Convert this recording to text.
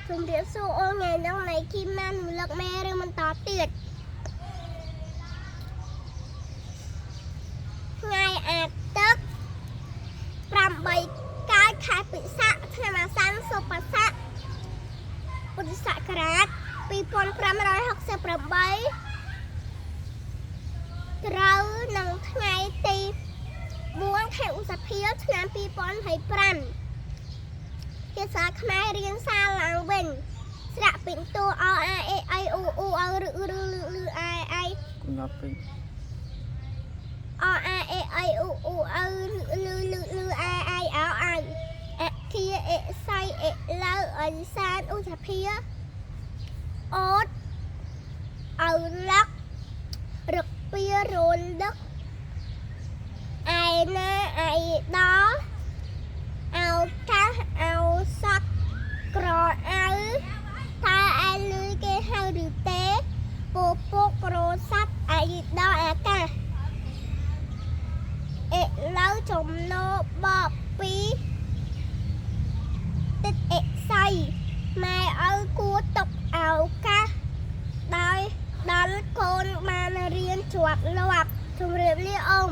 ជំរាបសួរអូនថ្ងៃនេះនៃគីម៉ានលឹកមេឬមិនតទៀតថ្ងៃអាទិត្យ8កើតខែពិសាខឆ្នាំអាសានសុបស័កពុទ្ធសករាជ2568ត្រូវនឹងថ្ងៃទី4ខែឧសភាឆ្នាំ2025ភាសាខ្មែររៀនសារឡើងវិញស្រៈពិន្ទុអអាអេអៃអូអូអឬអៃអៃគុណពេញអអាអេអៃអូអូអឺអៃអៃអោអៅអគាអេសៃអេឡៅអិសានឧសភាអូតអៅលឹករកពីរលឹកអៃណាអៃដល់អោកាសអោសក់ក្រអៅថាអៃលុយគេហៅឬទេពពុកប្រូស័ព្ទអៃដល់អាកាសអេឡៅចំណោបពីទឹកអេសៃម៉ែឪគួទុកឱកាសដោយដល់កូនបានរៀនជាប់លាប់ជម្រាបលាអ៊ំ